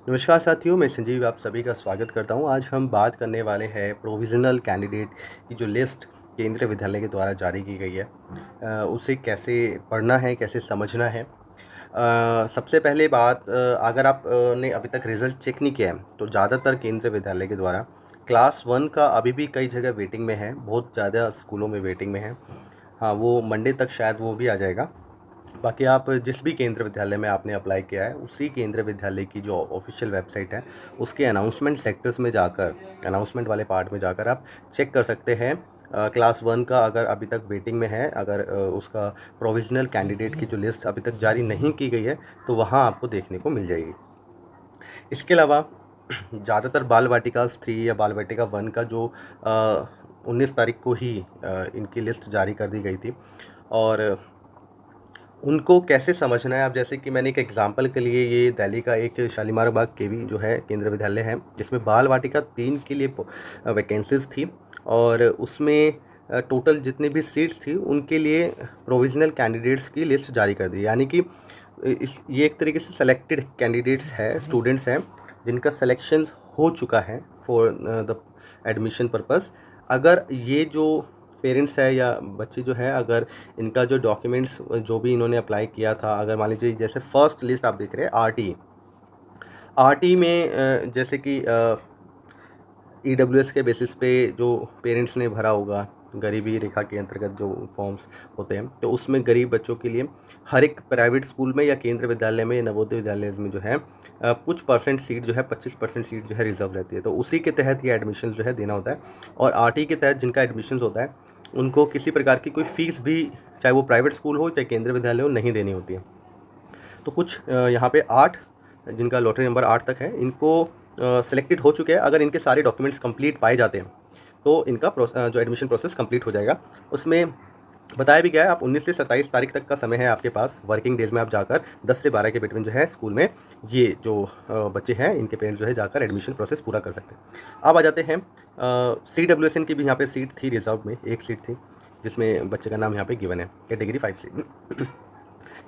नमस्कार साथियों, मैं संजीव आप सभी का स्वागत करता हूं। आज हम बात करने वाले हैं प्रोविज़नल कैंडिडेट की जो लिस्ट केंद्रीय विद्यालय के द्वारा जारी की गई है, उसे कैसे पढ़ना है, कैसे समझना है। सबसे पहले बात, अगर आप ने अभी तक रिज़ल्ट चेक नहीं किया है तो ज़्यादातर केंद्रीय विद्यालय के द्वारा क्लास 1 का अभी भी कई जगह वेटिंग में है, बहुत ज़्यादा स्कूलों में वेटिंग में है। हाँ, वो मंडे तक शायद वो भी आ जाएगा। बाकी आप जिस भी केंद्रीय विद्यालय में आपने अप्लाई किया है, उसी केंद्रीय विद्यालय की जो ऑफ़िशियल वेबसाइट है, उसके अनाउंसमेंट सेक्टर्स में जाकर, अनाउंसमेंट वाले पार्ट में जाकर आप चेक कर सकते हैं। क्लास 1 का अगर अभी तक वेटिंग में है, अगर उसका प्रोविज़नल कैंडिडेट की जो लिस्ट अभी तक जारी नहीं की गई है, तो वहाँ आपको देखने को मिल जाएगी। इसके अलावा ज़्यादातर बाल वाटिका 3 या बाल वाटिका 1 का जो 19 तारीख को ही इनकी लिस्ट जारी कर दी गई थी, और उनको कैसे समझना है। अब जैसे कि मैंने एक एग्जांपल के लिए, ये दिल्ली का एक शालीमार बाग केवी जो है केंद्रीय विद्यालय है, जिसमें बाल वाटिका 3 के लिए वैकेंसीज थी, और उसमें टोटल जितनी भी सीट्स थी उनके लिए प्रोविज़नल कैंडिडेट्स की लिस्ट जारी कर दी। यानी कि ये एक तरीके से सेलेक्टेड कैंडिडेट्स है, स्टूडेंट्स हैं जिनका सिलेक्शन हो चुका है फॉर द एडमिशन पर्पस। अगर ये जो पेरेंट्स है या बच्चे जो है, अगर इनका जो डॉक्यूमेंट्स जो भी इन्होंने अप्लाई किया था, अगर मान लीजिए जैसे फर्स्ट लिस्ट आप देख रहे हैं आरटी में, जैसे कि ईडब्ल्यूएस के बेसिस पे जो पेरेंट्स ने भरा होगा, गरीबी रेखा के अंतर्गत जो फॉर्म्स होते हैं, तो उसमें गरीब बच्चों के लिए हर एक प्राइवेट स्कूल में या केंद्रीय विद्यालय में, नवोदय विद्यालय में जो है कुछ परसेंट सीट जो है, 25% सीट जो है रिजर्व रहती है। तो उसी के तहत ये एडमिशन जो है देना होता है, और आरटी के तहत जिनका एडमिशन होता है उनको किसी प्रकार की कोई फ़ीस भी, चाहे वो प्राइवेट स्कूल हो चाहे केंद्रीय विद्यालय हो, नहीं देनी होती है। तो कुछ यहाँ पे 8 जिनका लॉटरी नंबर 8 तक है, इनको सिलेक्टेड हो चुके हैं। अगर इनके सारे डॉक्यूमेंट्स कंप्लीट पाए जाते हैं तो इनका जो एडमिशन प्रोसेस कंप्लीट हो जाएगा। उसमें बताया भी गया है, आप 19 से 27 तारीख तक का समय है आपके पास, वर्किंग डेज में आप जाकर 10 से 12 के बिटवीन जो है स्कूल में ये जो बच्चे हैं, इनके पेरेंट्स जो है जाकर एडमिशन प्रोसेस पूरा कर सकते हैं। अब आ जाते हैं CWSN की भी यहाँ पे सीट थी रिजर्व में, एक सीट थी जिसमें बच्चे का नाम यहाँ पे गिवन है, कैटेगरी 5 से।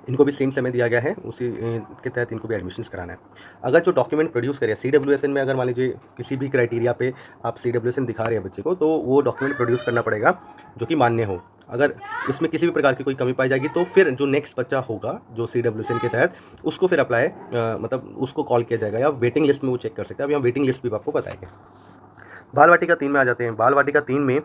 इनको भी सेम समय दिया गया है, उसी के तहत इनको भी एडमिशन्स कराना है। अगर जो डॉक्यूमेंट प्रोड्यूस करें CWSN में, अगर मान लीजिए किसी भी क्राइटेरिया पे आप CWSN दिखा रहे हैं बच्चे को, तो वो डॉक्यूमेंट प्रोड्यूस करना पड़ेगा जो कि मान्य हो। अगर इसमें किसी भी प्रकार की कोई कमी पाई जाएगी तो फिर जो नेक्स्ट बच्चा होगा जो CWSN के तहत, उसको फिर अप्लाई मतलब उसको कॉल किया जाएगा, या वेटिंग लिस्ट में वो चेक कर सकते हैं। अब यहाँ वेटिंग लिस्ट भी आपको बताएंगे। बाल वाटिका 3 में आ जाते हैं। बाल वाटिका 3 में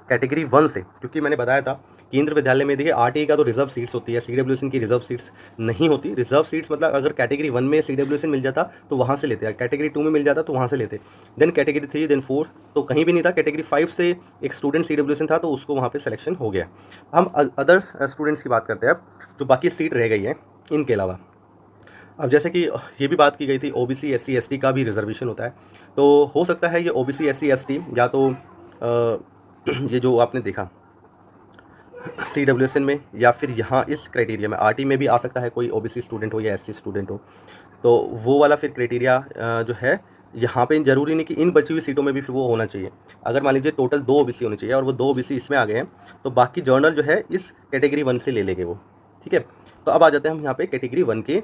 कैटेगरी 1 से, क्योंकि मैंने बताया था केंद्र विद्यालय में देखिए आरटीई का तो रिजर्व सीट्स होती है, CWSN की रिजर्व सीट्स नहीं होती। रिजर्व सीट्स मतलब अगर कैटेगरी 1 में CWSN मिल जाता तो वहाँ से लेते हैं, कैटेगरी 2 में मिल जाता तो वहाँ से लेते, देन कैटेगरी 3, देन 4 तो कहीं भी नहीं था। कैटेगरी 5 से एक स्टूडेंट CWSN था तो उसको वहाँ पर सिलेक्शन हो गया। हम अदर्स स्टूडेंट्स की बात करते हैं अब, जो बाकी सीट रह गई है इनके अलावा। अब जैसे कि ये भी बात की गई थी, OBC SC ST का भी रिजर्वेशन होता है। तो हो सकता है ये OBC SC ST या तो ये जो आपने देखा CWSN में, या फिर यहाँ इस क्राइटेरिया में RT में भी आ सकता है, कोई OBC स्टूडेंट हो या SC स्टूडेंट हो, तो वो वाला फिर क्राइटेरिया जो है यहाँ पे ज़रूरी नहीं कि इन बची हुई सीटों में भी फिर वो होना चाहिए। अगर मान लीजिए टोटल 2 OBC होने चाहिए और वो 2 OBC इसमें आ गए हैं, तो बाकी जर्नल जो है इस कैटेगरी 1 से ले लेंगे वो, ठीक है। तो अब आ जाते हैं हम यहाँ पे कैटेगरी 1 के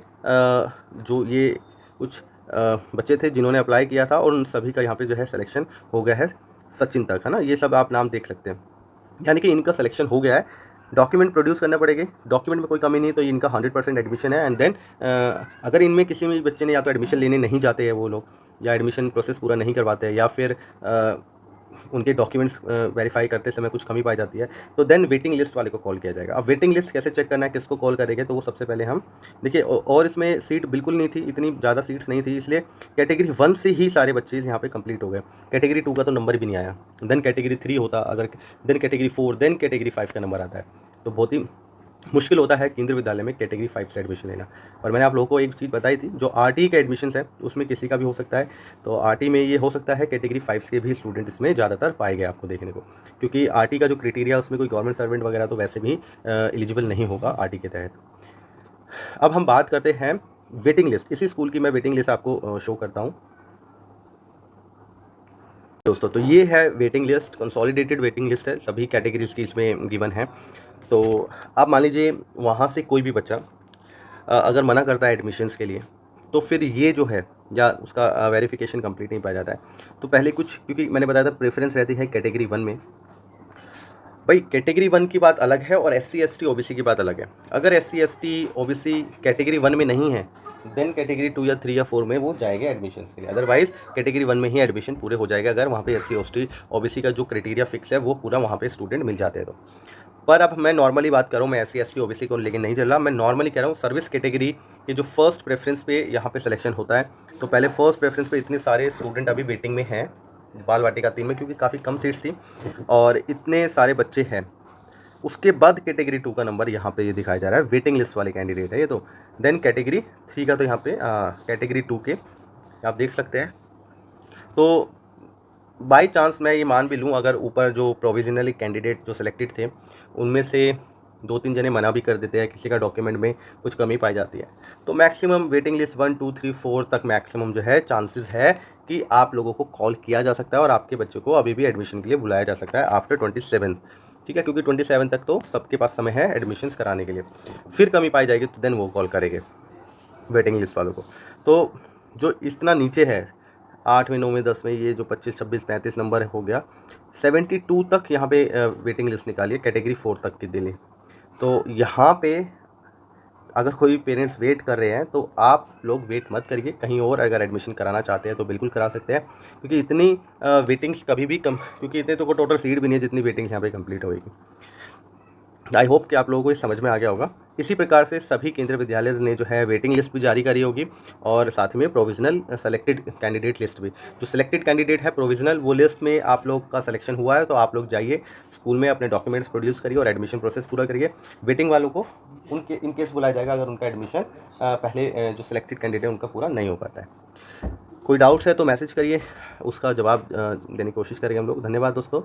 जो ये कुछ बच्चे थे जिन्होंने अप्लाई किया था, और उन सभी का यहाँ पे जो है सिलेक्शन हो गया है। सचिन तक है ना, ये सब आप नाम देख सकते हैं, यानी कि इनका सिलेक्शन हो गया है। डॉक्यूमेंट प्रोड्यूस करने पड़ेंगे, डॉक्यूमेंट में कोई कमी नहीं, तो ये इनका 100% एडमिशन है। एंड देन अगर इनमें किसी भी बच्चे ने या तो एडमिशन लेने नहीं जाते हैं वो लोग, या एडमिशन प्रोसेस पूरा नहीं करवाते हैं, या फिर उनके डॉक्यूमेंट्स वेरीफाई करते समय कुछ कमी पाई जाती है, तो देन वेटिंग लिस्ट वाले को कॉल किया जाएगा। अब वेटिंग लिस्ट कैसे चेक करना है, किसको कॉल करेंगे, तो वो सबसे पहले हम देखिए, और इसमें सीट बिल्कुल नहीं थी, इतनी ज़्यादा सीट्स नहीं थी, इसलिए कैटेगरी 1 से ही सारे बच्चे यहाँ पे कंप्लीट हो गए। कैटेगरी 2 का तो नंबर भी नहीं आया, देन कैटेगरी 3 होता, अगर देन कैटेगरी 4, देन कैटेगरी 5 का नंबर आता है। तो बहुत ही मुश्किल होता है केंद्रीय विद्यालय में कैटेगरी 5 से एडमिशन लेना। और मैंने आप लोगों को एक चीज़ बताई थी, जो आरटी के एडमिशन्स है उसमें किसी का भी हो सकता है, तो आरटी में ये हो सकता है कैटेगरी 5 के भी स्टूडेंट इसमें ज़्यादातर पाए गए आपको देखने को, क्योंकि आरटी का जो क्राइटेरिया उसमें कोई गवर्नमेंट सर्वेंट वगैरह तो वैसे भी एलिजिबल नहीं होगा आरटी के तहत। अब हम बात करते हैं वेटिंग लिस्ट। इसी स्कूल की मैं वेटिंग लिस्ट आपको शो करता हूँ दोस्तों। तो ये है waiting list, consolidated waiting list है, सभी कैटेगरीज की इसमें गिवन है। तो आप मान लीजिए वहाँ से कोई भी बच्चा अगर मना करता है एडमिशन्स के लिए, तो फिर ये जो है या उसका वेरिफिकेशन कंप्लीट नहीं पाया जाता है। तो पहले कुछ, क्योंकि मैंने बताया था प्रेफरेंस रहती है कैटेगरी 1 में। भाई कैटेगरी 1 की बात अलग है और SC ST OBC की बात अलग है। अगर SC ST OBC कैटेगरी 1 में नहीं है देन कैटेगरी 2 या 3 या 4 में वो जाएंगे एडमिशन के लिए। अदरवाइज कैटेगरी 1 में ही एडमिशन पूरे हो जाएगा अगर वहाँ पे SC ST OBC का जो क्राइटेरिया फिक्स है वो पूरा वहाँ पे स्टूडेंट मिल जाते हैं तो। पर अब मैं नॉर्मली बात कर रहा हूँ, मैं SC ST OBC को लेके नहीं चल रहा, मैं नॉर्मली कह रहा हूँ सर्विस कैटेगरी के जो फर्स्ट प्रेफरेंस पे यहाँ पे सिलेक्शन होता है। तो पहले फर्स्ट प्रेफरेंस पे इतने सारे स्टूडेंट अभी वेटिंग में हैं बाल वाटिका 3 में, क्योंकि काफ़ी कम सीट्स थी और इतने सारे बच्चे हैं। उसके बाद कैटेगरी 2 का नंबर यहाँ पे ये दिखाया जा रहा है, वेटिंग लिस्ट वाले कैंडिडेट है ये तो। देन कैटेगरी 3 का तो यहाँ पे कैटेगरी 2 के आप देख सकते हैं। तो बाय चांस मैं ये मान भी लूँ अगर ऊपर जो प्रोविजनली कैंडिडेट जो सिलेक्टेड थे उनमें से 2-3 जने मना भी कर देते हैं, किसी का डॉक्यूमेंट में कुछ कमी पाई जाती है, तो मैक्सिमम वेटिंग लिस्ट 1 2 3 4 तक मैक्सिमम जो है चांसेस है कि आप लोगों को कॉल किया जा सकता है और आपके बच्चों को अभी भी एडमिशन के लिए बुलाया जा सकता है आफ्टर 27। ठीक है, क्योंकि 27 तक तो सबके पास समय है एडमिशन्स कराने के लिए। फिर कमी पाई जाएगी तो देन वो कॉल करेंगे वेटिंग लिस्ट वालों को। तो जो इतना नीचे है 8 में 9 में 10 में ये जो 25 26 35 नंबर हो गया, 72 तक यहाँ पे वेटिंग लिस्ट निकालिए कैटेगरी 4 तक की दिल्ली। तो यहाँ पे अगर कोई पेरेंट्स वेट कर रहे हैं तो आप लोग वेट मत करिए, कहीं और अगर एडमिशन कराना चाहते हैं तो बिल्कुल करा सकते हैं, क्योंकि इतनी वेटिंग्स कभी भी कम, क्योंकि इतने तो को टोटल सीट भी नहीं है जितनी वेटिंग्स यहाँ पे कंप्लीट होगी। आई होप कि आप लोगों को ये समझ में आ गया होगा। इसी प्रकार से सभी केंद्रीय विद्यालय ने जो है वेटिंग लिस्ट भी जारी करी होगी और साथ में प्रोविजनल सेलेक्टेड कैंडिडेट लिस्ट भी। जो सिलेक्टेड कैंडिडेट है प्रोविजनल वो लिस्ट में आप लोग का सिलेक्शन हुआ है तो आप लोग जाइए स्कूल में अपने डॉक्यूमेंट्स प्रोड्यूस करिए और एडमिशन प्रोसेस पूरा करिए। वेटिंग वालों को उनके इन केस बुलाया जाएगा अगर उनका एडमिशन पहले जो सिलेक्टेड कैंडिडेट है उनका पूरा नहीं हो पाता है। कोई डाउट्स है तो मैसेज करिए, उसका जवाब देने की कोशिश करेंगे हम लोग। धन्यवाद दोस्तों।